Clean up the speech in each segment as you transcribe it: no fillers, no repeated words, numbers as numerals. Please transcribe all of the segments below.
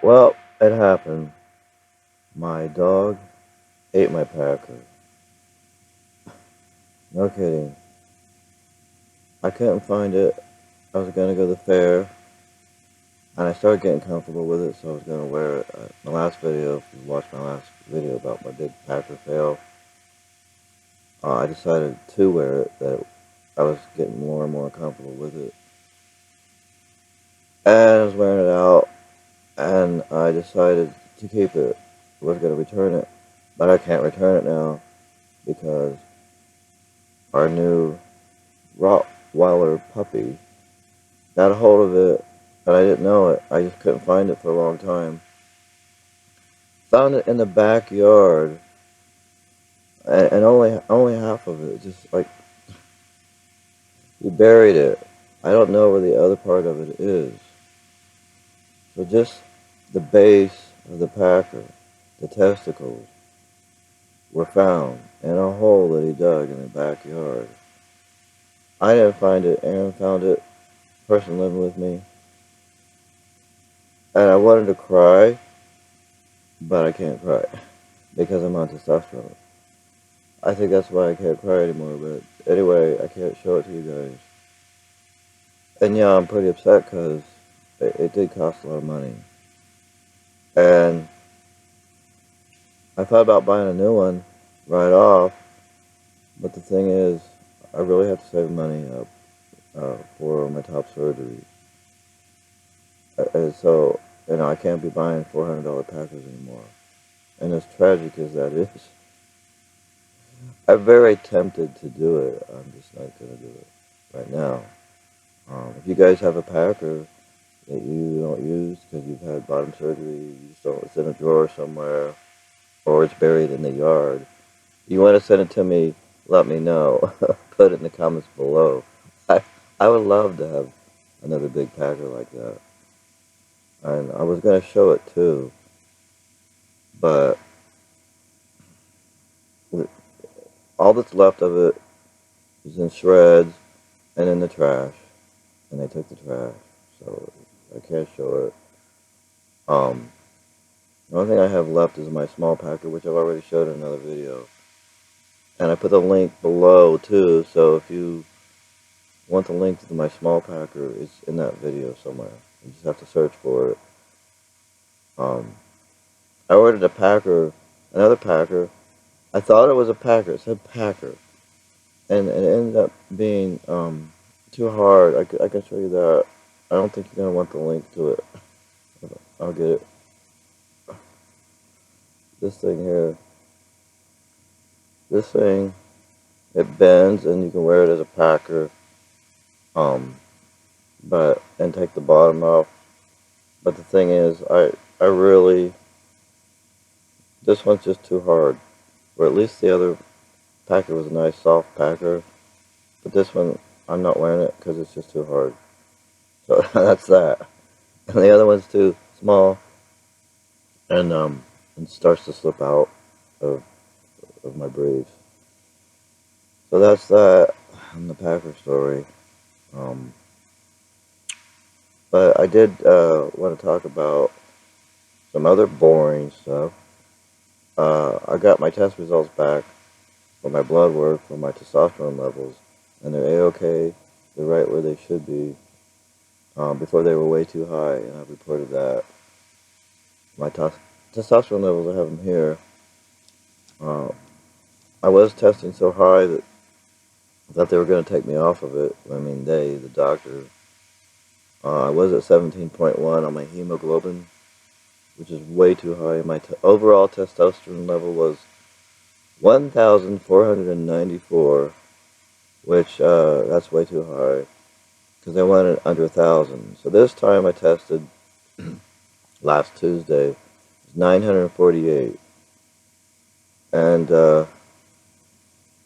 Well, it happened. My dog ate my packer. No kidding. I couldn't find it. I was gonna go to the fair, and I started getting comfortable with it, so I was gonna wear it. My last video, if you watched my last video about my big packer fail, I decided to wear it. That I was getting more and more comfortable with it, and I was wearing it out, and I decided to keep it. I was gonna return it, but I can't return it now because our new Rottweiler puppy got a hold of it, and I didn't know it. I just couldn't find it for a long time. Found it in the backyard, and only half of it. Just like he buried it. I don't know where the other part of it is. So just the base of the packer, the testicles, were found in a hole that he dug in the backyard. I didn't find it. Aaron found it. Person living with me, and I wanted to cry, but I can't cry because I'm on testosterone. I think that's why I can't cry anymore, but anyway, I can't show it to you guys. And yeah, I'm pretty upset because it did cost a lot of money. And I thought about buying a new one right off, but the thing is, I really have to save money up for my top surgery. And so, I can't be buying $400 packers anymore. And as tragic as that is, I'm very tempted to do it. I'm just not going to do it right now. If you guys have a packer that you don't use because you've had bottom surgery, you just don't, it's in a drawer somewhere, or it's buried in the yard, you want to send it to me, let me know. Put it in the comments below. I, I would love to have another big packer like that. And I was going to show it too, but all that's left of it is in shreds and in the trash. And they took the trash, so I can't show it. Um, the only thing I have left is my small packer, which I've already showed in another video. And I put the link below too, so if you want the link to my small packer, it's in that video somewhere. You just have to search for it. I ordered a packer, another packer. I thought it was a packer. It said packer, and it ended up being too hard. I can show you that. I don't think you're gonna want the link to it. I'll get it. This thing here. This thing, it bends and you can wear it as a packer. Um, and take the bottom off. But the thing is, I really, this one's just too hard. Or at least the other packer was a nice soft packer. But this one, I'm not wearing it because it's just too hard. So that's that. And the other one's too small, and it starts to slip out of my briefs. So that's that on the packer story. Um, but I did want to talk about some other boring stuff. I got my test results back for my blood work for my testosterone levels, and they're A-OK. They're right where they should be. Before they were way too high, and I've reported that. My testosterone levels, I have them here. I was testing so high that I thought they were going to take me off of it. I mean, the doctor. I was at 17.1 on my hemoglobin, which is way too high. My overall testosterone level was 1,494, which that's way too high because I wanted under 1,000. So this time I tested last Tuesday, 948, and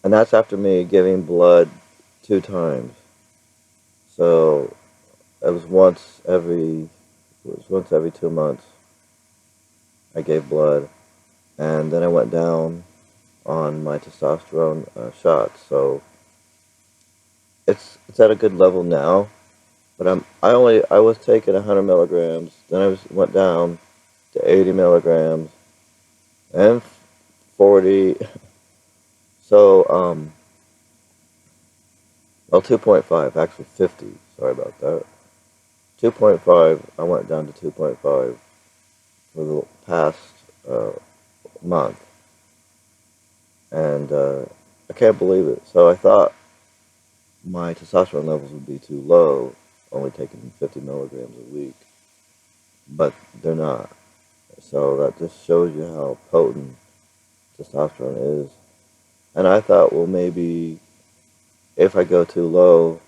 that's after me giving blood 2 times. So it was once every 2 months I gave blood, and then I went down on my testosterone shots. So it's at a good level now, but I was taking 100 milligrams, then went down, to 80 milligrams and 40. So, well, 2.5, actually 50. Sorry about that. 2.5, I went down to 2.5 for the past uh, month. And I can't believe it. So I thought my testosterone levels would be too low, only taking 50 milligrams a week. But they're not. So that just shows you how potent testosterone is. And I thought, well, maybe if I go too low,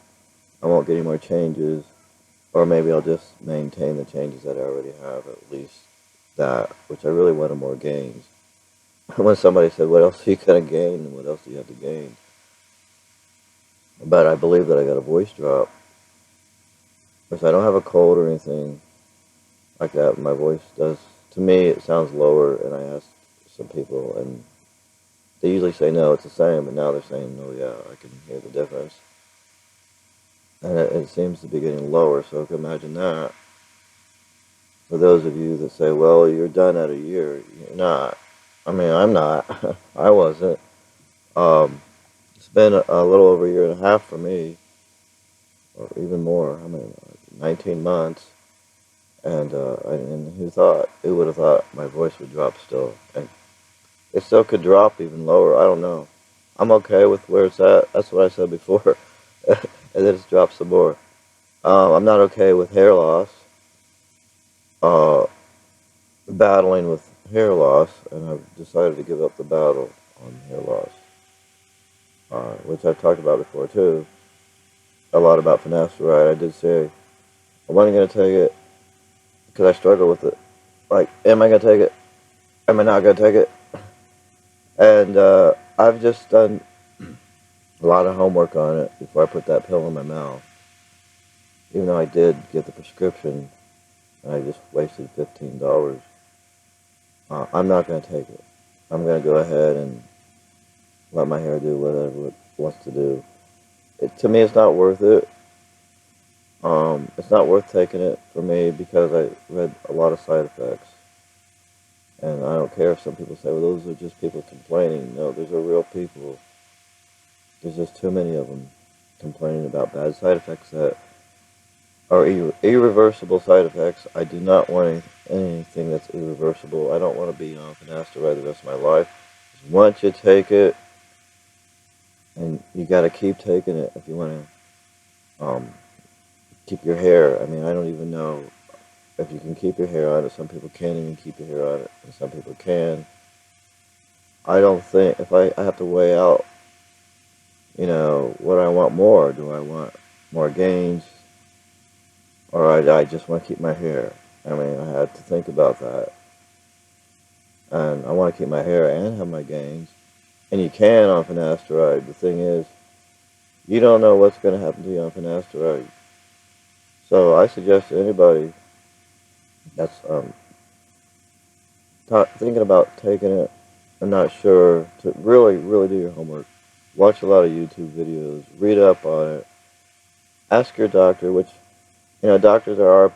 I won't get any more changes. Or maybe I'll just maintain the changes that I already have, at least that, which I really wanted more gains. When somebody said, what else are you going to gain, and what else do you have to gain? But I believe that I got a voice drop. Because I don't have a cold or anything like that. My voice does, to me, it sounds lower, and I asked some people, and they usually say, no, it's the same, but now they're saying, oh, yeah, I can hear the difference. And it seems to be getting lower, so I can imagine that. For those of you that say, well, you're done at a year, you're not. I mean, I'm not. I wasn't. It's been a little over a year and a half for me, or even more. I mean, 19 months. And who would have thought my voice would drop still? And it still could drop even lower. I don't know. I'm okay with where it's at. That's what I said before. And then it's dropped some more. I'm not okay with hair loss. Uh, Battling with hair loss, and I've decided to give up the battle on hair loss, which I've talked about before too. A lot about finasteride. I did say I wasn't going to take it because I struggle with it. Like, am I going to take it? Am I not going to take it? And I've just done a lot of homework on it before I put that pill in my mouth. Even though I did get the prescription, and I just wasted $15. I'm not going to take it. I'm going to go ahead and let my hair do whatever it wants to do. To me, it's not worth it. It's not worth taking it for me because I read a lot of side effects. And I don't care if some people say, well, those are just people complaining. No, those are real people. There's just too many of them complaining about bad side effects that are irreversible side effects. I do not want anything that's irreversible. I don't want to be on finasteride the rest of my life. Once you take it, and you got to keep taking it if you want to keep your hair. I mean, I don't even know if you can keep your hair on it. Some people can't even keep your hair on it, and some people can. I don't think, if I have to weigh out, what I want more. Do I want more gains, or I just want to keep my hair? I mean, I had to think about that. And I want to keep my hair and have my gains. And you can on finasteride. The thing is, you don't know what's going to happen to you on finasteride. So I suggest to anybody that's thinking about taking it and not sure to really, really do your homework. Watch a lot of YouTube videos. Read up on it. Ask your doctor, which, doctors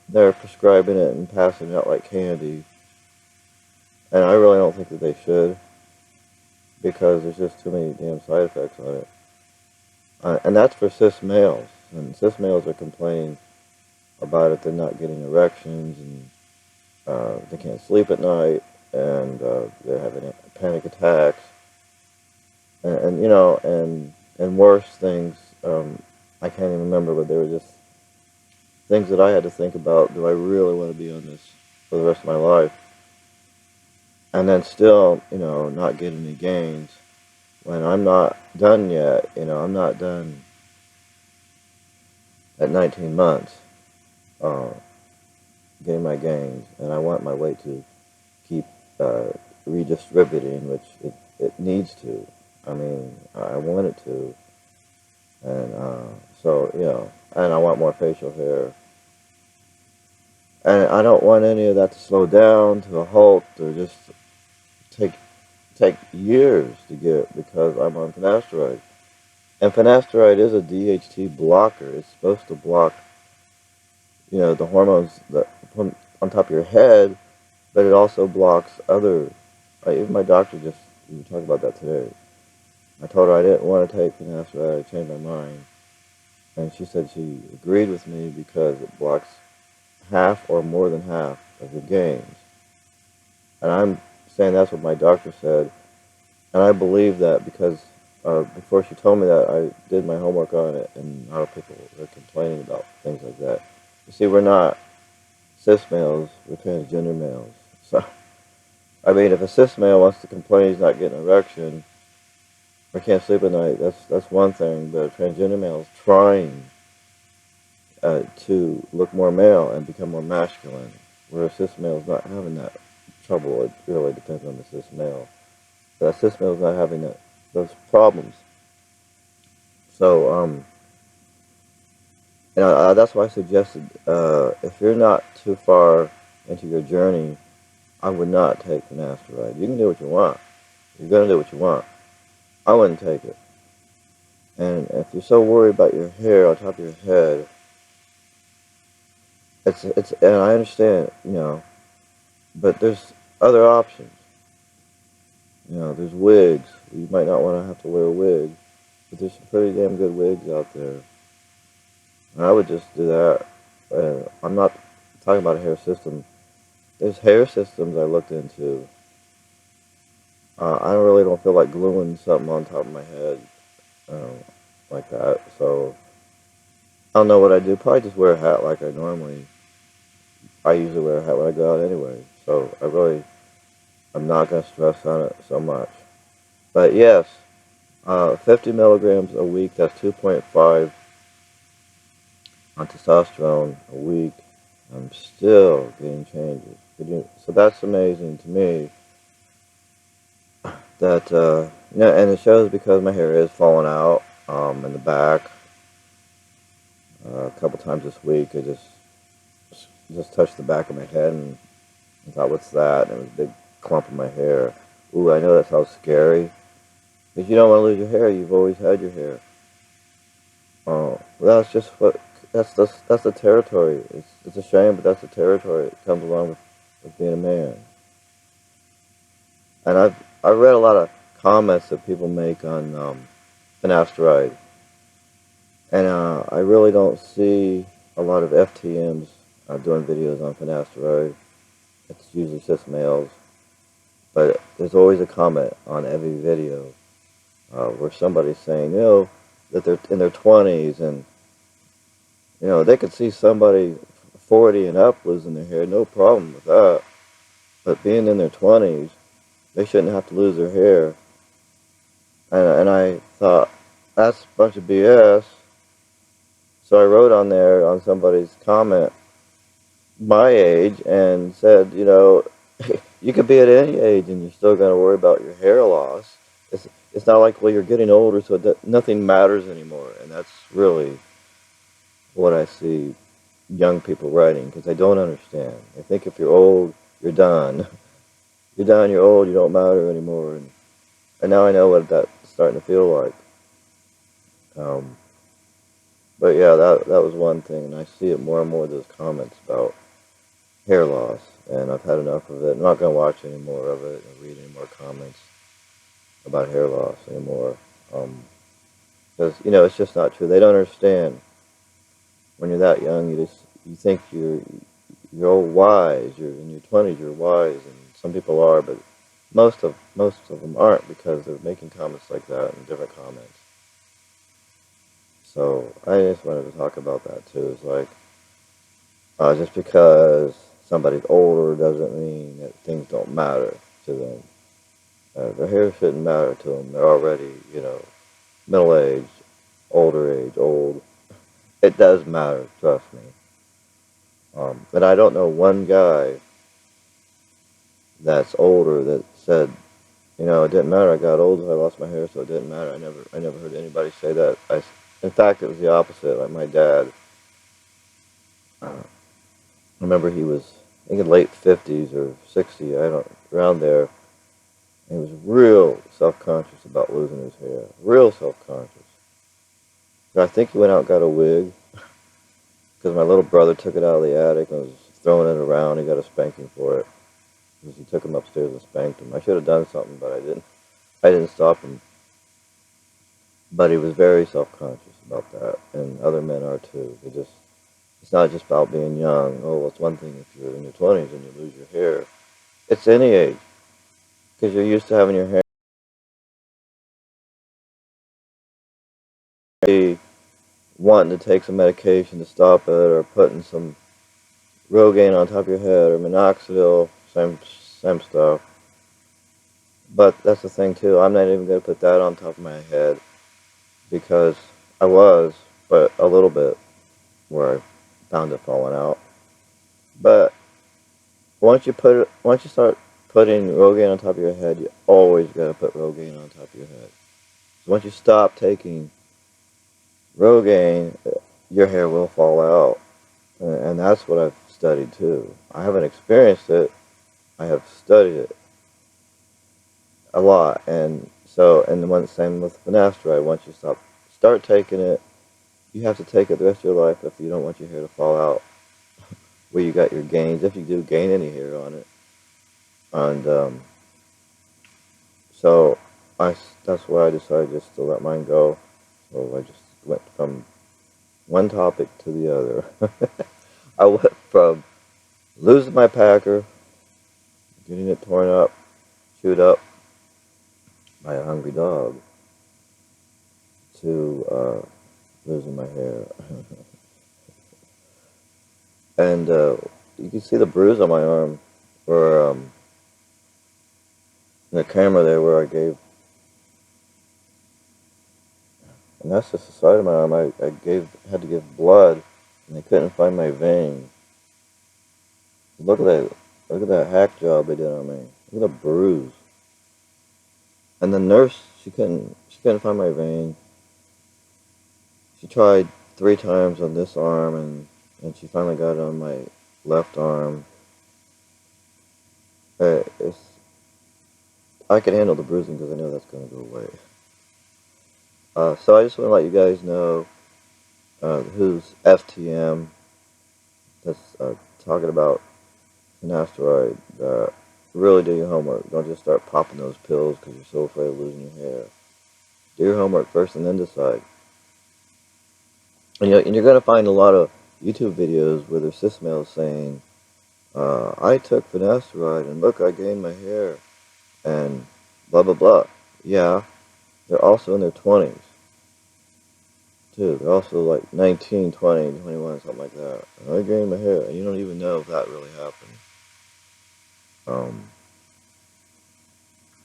they're prescribing it and passing it out like candy. And I really don't think that they should because there's just too many damn side effects on it. And that's for cis males. And cis males are complaining about it. They're not getting erections, and they can't sleep at night, and they're having panic attacks, and worse things. I can't even remember, but they were just things that I had to think about. Do I really want to be on this for the rest of my life? And then still, not getting any gains when I'm not done yet. I'm not done at 19 months getting my gains, and I want my weight to keep redistributing, which it needs to. I mean, I want it to, and and I want more facial hair, and I don't want any of that to slow down to a halt or just take years to get because I'm on finasteride. And finasteride is a DHT blocker. It's supposed to block, the hormones that on top of your head, but it also blocks other. Even my doctor just we were talking about that today. I told her I didn't want to take finasteride. I changed my mind, and she said she agreed with me because it blocks half or more than half of your gains. And I'm saying that's what my doctor said, and I believe that because before she told me that, I did my homework on it, and a lot of people are complaining about things like that. You see, we're not cis males, we're transgender males. So, I mean, if a cis male wants to complain he's not getting an erection or can't sleep at night, that's one thing. But a transgender male is trying to look more male and become more masculine, where a cis male is not having that trouble. It really depends on the cis male. But a cis male is not having those problems. So, that's why I suggested if you're not too far into your journey, I would not take finasteride. You can do what you want. You're gonna do what you want. I wouldn't take it. And if you're so worried about your hair on top of your head, and I understand, but there's other options. There's wigs. You might not want to have to wear a wig, but there's some pretty damn good wigs out there. And I would just do that. I'm not talking about a hair system. There's hair systems I looked into. I really don't feel like gluing something on top of my head like that. So I don't know what I do. Probably just wear a hat like I normally. I usually wear a hat when I go out anyway. So I'm not gonna stress on it so much. But yes, 50 milligrams a week. That's 2.5 on testosterone a week. I'm still getting changes. So that's amazing to me. That and it shows because my hair is falling out in the back. A couple times this week, I just touched the back of my head and I thought, "What's that?" And it was a big clump of my hair. Ooh, I know that sounds scary. Because you don't want to lose your hair. You've always had your hair. Oh, well, that's just what that's the territory. It's a shame, but that's the territory that comes along with being a man. And I've read a lot of comments that people make on finasteride, and I really don't see a lot of FTMs doing videos on finasteride. It's usually just males, but there's always a comment on every video where somebody's saying, that they're in their 20s and they could see somebody 40 and up losing their hair, no problem with that. But being in their 20s, they shouldn't have to lose their hair. And I thought, that's a bunch of BS. So I wrote on there, on somebody's comment, my age, and said, you could be at any age and you're still going to worry about your hair loss. It's not like, well, you're getting older, so nothing matters anymore. And that's really what I see young people writing, because they don't understand. They think if you're old, you're done. You're done, you're old, you don't matter anymore. And now I know what that's starting to feel like. Um, but yeah, that was one thing, and I see it more and more, those comments about hair loss, and I've had enough of it. I'm not going to watch any more of it or read any more comments about hair loss anymore. Because, it's just not true. They don't understand. When you're that young, you think you're all wise. You're in your 20s, you're wise, and some people are, but most of them aren't, because they're making comments like that in different comments. So I just wanted to talk about that too. It's like just because somebody's older doesn't mean that things don't matter to them. Their hair shouldn't matter to them. They're already, middle-aged, older age, old. It does matter, trust me. But I don't know one guy that's older that said, it didn't matter. I got older. I lost my hair, so it didn't matter. I never heard anybody say that. In fact, it was the opposite. Like my dad, I remember he was, I think, in late 50s or 60, around there. And he was real self-conscious about losing his hair. Real self-conscious. So I think he went out and got a wig because my little brother took it out of the attic and was throwing it around. He got a spanking for it. because he took him upstairs and spanked him. I should have done something, but I didn't. I didn't stop him. But he was very self-conscious about that, and other men are too. It's not just about being young. Oh, well, it's one thing if you're in your 20s and you lose your hair. It's any age, because you're used to having your hair wanting to take some medication to stop it, or putting some Rogaine on top of your head, or minoxidil, same stuff. But that's the thing too. I'm not even going to put that on top of my head because I was, but a little bit where I found it falling out. But once you start putting Rogaine on top of your head, you always got to put Rogaine on top of your head. So once you stop taking Rogaine, your hair will fall out, and that's what I've studied too. I haven't experienced it. I have studied it a lot, and so and the one same with finasteride. Once you start taking it, you have to take it the rest of your life if you don't want your hair to fall out where you got your gains, if you do gain any hair on it. And so that's why I decided just to let mine go. So I just went from one topic to the other. I went from losing my packer, getting it torn up, chewed up by a hungry dog, to losing my hair. And you can see the bruise on my arm, where in the camera there, where I gave, and that's just the side of my arm. I had to give blood, and they couldn't find my vein. Look at that hack job they did on me. Look at the bruise. And the nurse, she couldn't find my vein. She tried 3 times on this arm, and she finally got it on my left arm. It's I can handle the bruising because I know that's going to go away. So I just want to let you guys know who's FTM that's talking about finasteride. Really do your homework. Don't just start popping those pills because you're so afraid of losing your hair. Do your homework first and then decide. And you're going to find a lot of YouTube videos where there's cis males saying, I took finasteride and look, I gained my hair and blah blah blah. Yeah, they're also in their 20s too. They're also like 19, 20, 21, something like that. I gained my hair, and you don't even know if that really happened.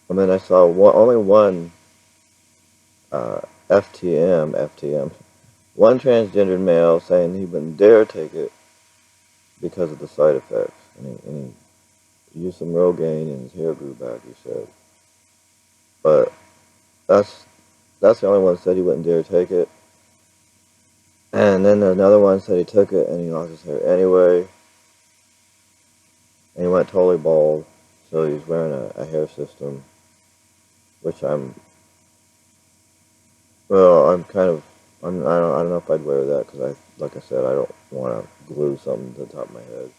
And then I saw only one FTM, one transgendered male saying he wouldn't dare take it because of the side effects. And he used some Rogaine and his hair grew back, he said. But that's the only one that said he wouldn't dare take it. And then another one said he took it and he lost his hair anyway. And he went totally bald. So he's wearing a hair system, which I don't know if I'd wear that because like I said, I don't want to glue something to the top of my head.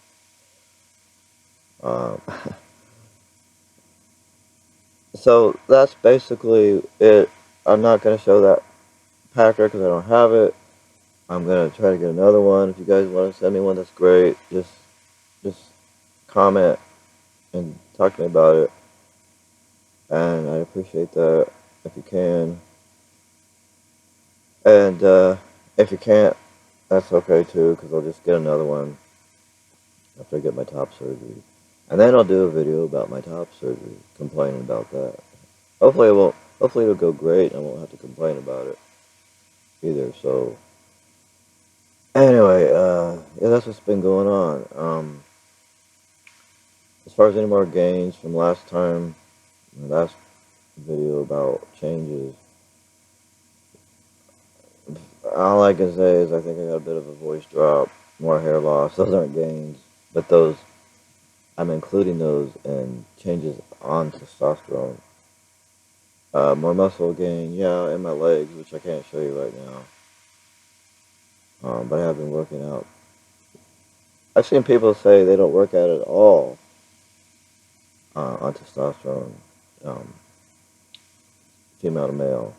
So that's basically it. I'm not going to show that packer because I don't have it. I'm going to try to get another one. If you guys want to send me one, that's great. Just comment and talk to me about it. And I appreciate that if you can. And if you can't, that's okay too, because I'll just get another one after I get my top surgery. And then I'll do a video about my top surgery, complaining about that. Hopefully it'll go great and I won't have to complain about it either. So anyway, yeah, that's what's been going on. As far as any more gains from last time, the last video about changes, all I can say is I think I got a bit of a voice drop, more hair loss. Those aren't gains, but I'm including those in changes on testosterone. More muscle gain, yeah, in my legs, which I can't show you right now. But I have been working out. I've seen people say they don't work out at all, on testosterone, um, female to male,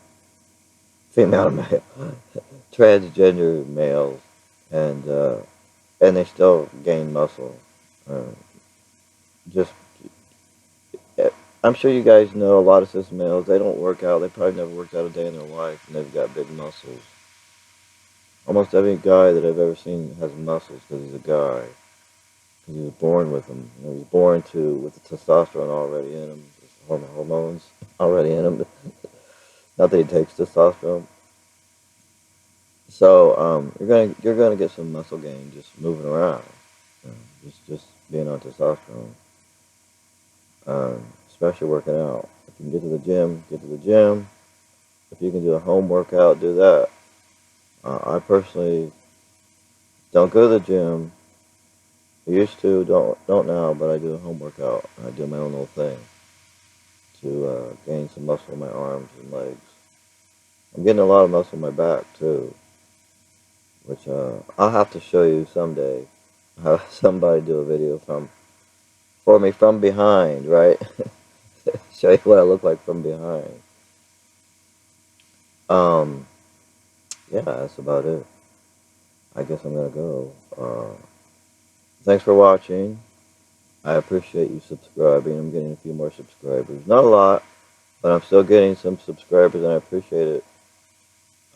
female to male, transgender males, and and they still gain muscle. Uh, just, I'm sure you guys know a lot of cis males. They don't work out. They probably never worked out a day in their life, and they've got big muscles. Almost every guy that I've ever seen has muscles because he's a guy. Because he was born with them. You know, he was born with the testosterone already in him, hormones already in him. Not that he takes testosterone. So you're gonna get some muscle gain just moving around, you know, just being on testosterone, especially working out. If you can get to the gym, get to the gym. If you can do a home workout, do that. I personally don't go to the gym. I used to, don't now, but I do a home workout. I do my own little thing to gain some muscle in my arms and legs. I'm getting a lot of muscle in my back too, which I'll have to show you someday. Have somebody do a video for me from behind, right? Show you what I look like from behind. Um, yeah, that's about it. I guess I'm gonna go. Thanks for watching. I appreciate you subscribing. I'm getting a few more subscribers. Not a lot, but I'm still getting some subscribers, and I appreciate it.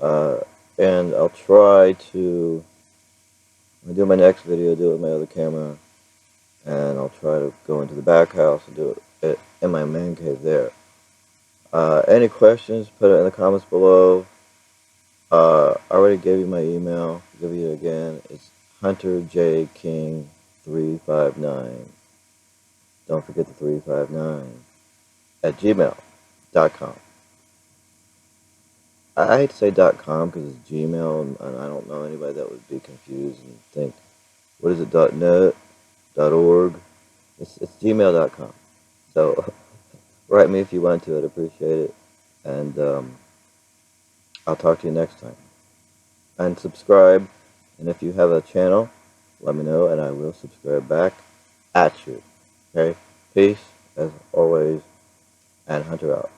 Uh, and I'll try to, when I do my next video, do it with my other camera, and I'll try to go into the back house and do it in my man cave there. Any questions, put it in the comments below. I already gave you my email. I'll give you it again. It's HunterJKing359. Don't forget the 359 at gmail.com. I hate to say .com because it's Gmail, and I don't know anybody that would be confused and think, what is it, .net, .org? It's gmail.com. So write me if you want to. I'd appreciate it. And I'll talk to you next time. And subscribe. And if you have a channel, let me know, and I will subscribe back at you. Okay? Peace, as always, and Hunter out.